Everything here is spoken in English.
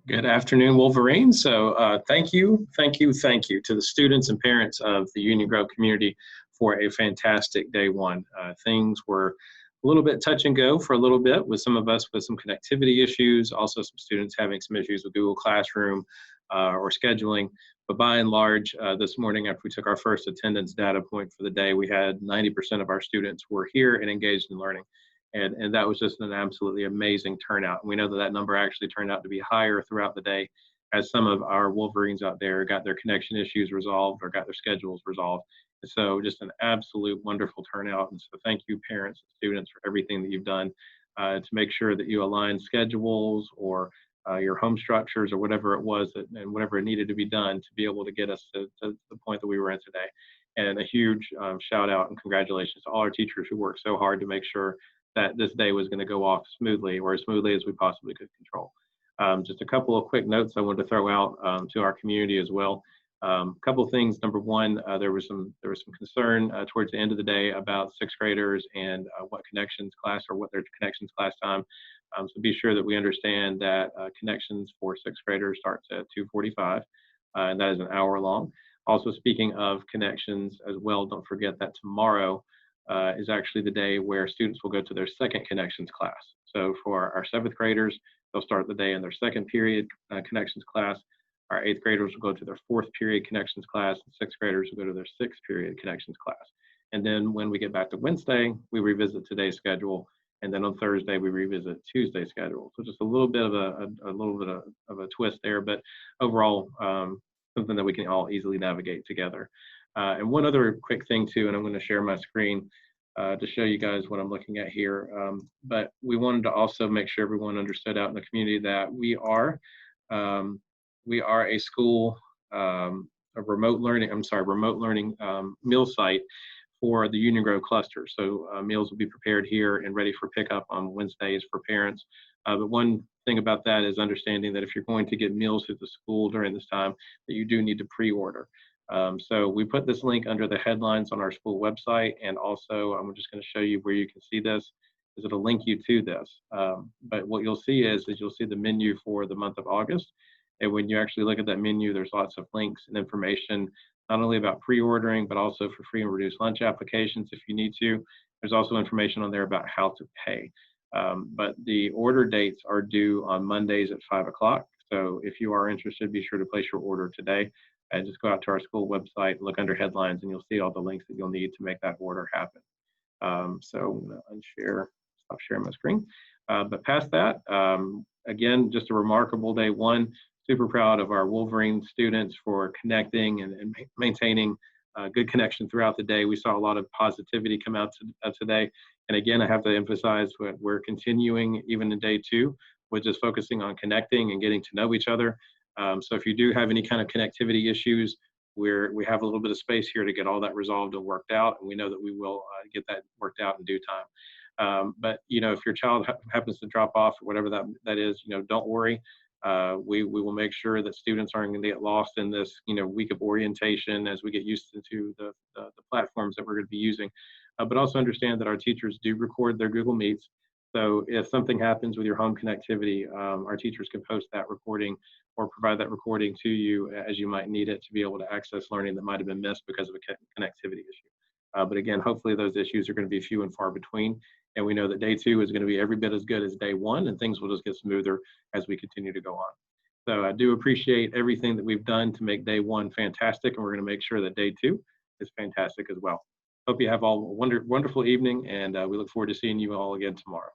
Good afternoon, Wolverine. So thank you to the students and parents of the Union Grove community for a fantastic day one. Things were a little bit touch and go for a little bit with some of us with some connectivity issues, also some students having some issues with Google Classroom or scheduling. But by and large, this morning after we took our first attendance data point for the day, we had 90% of our students were here and engaged in learning. And that was just an absolutely amazing turnout. And we know that that number actually turned out to be higher throughout the day as some of our Wolverines out there got their connection issues resolved or got their schedules resolved. And so just an absolute wonderful turnout. And so thank you, parents and students, for everything that you've done to make sure that you align schedules or your home structures or whatever it was and whatever it needed to be done to be able to get us to the point that we were in today. And a huge shout out and congratulations to all our teachers who worked so hard to make sure that this day was going to go off smoothly or as smoothly as we possibly could control. Just a couple of quick notes I wanted to throw out to our community as well. A couple of things. Number one, there was some concern towards the end of the day about sixth graders and what connections class or what their connections class time. So be sure that we understand that connections for sixth graders starts at 2:45, and that is an hour long. Also, speaking of connections as well, don't forget that tomorrow is actually the day where students will go to their second connections class. So for our seventh graders, they'll start the day in their second period connections class. Our eighth graders will go to their fourth period connections class, and sixth graders will go to their sixth period connections class. And then when we get back to Wednesday, we revisit today's schedule, and then on Thursday we revisit Tuesday's schedule. So just a little bit of a twist there, but overall something that we can all easily navigate together. And one other quick thing too, and I'm going to share my screen to show you guys what I'm looking at here. But we wanted to also make sure everyone understood out in the community that we are a school, a remote learning meal site for the Union Grove cluster. So meals will be prepared here and ready for pickup on Wednesdays for parents. But one thing about that is understanding that if you're going to get meals at the school during this time, that you do need to pre-order. So we put this link under the headlines on our school website, and also I'm just going to show you where you can see this. Is it'll link you to this. But what you'll see is you'll see the menu for the month of August. And when you actually look at that menu, there's lots of links and information, not only about pre-ordering, but also for free and reduced lunch applications if you need to. There's also information on there about how to pay. But the order dates are due on Mondays at 5 o'clock. So if you are interested, be sure to place your order today. And just go out to our school website, look under headlines, and you'll see all the links that you'll need to make that order happen. So I'm going to stop sharing my screen. But past that, again, just a remarkable day one. Super proud of our Wolverine students for connecting and maintaining good connection throughout the day. We saw a lot of positivity come out today. And again, I have to emphasize we're continuing even in day two with just focusing on connecting and getting to know each other. So if you do have any kind of connectivity issues, we have a little bit of space here to get all that resolved and worked out, and we know that we will get that worked out in due time. But if your child happens to drop off or whatever that is, don't worry. We will make sure that students aren't going to get lost in this week of orientation as we get used to the platforms that we're going to be using. But also understand that our teachers do record their Google Meets. So if something happens with your home connectivity, our teachers can post that recording or provide that recording to you as you might need it to be able to access learning that might have been missed because of a connectivity issue. But again, hopefully those issues are going to be few and far between. And we know that day two is going to be every bit as good as day one, and things will just get smoother as we continue to go on. So I do appreciate everything that we've done to make day one fantastic, and we're going to make sure that day two is fantastic as well. Hope you have all a wonderful evening, and we look forward to seeing you all again tomorrow.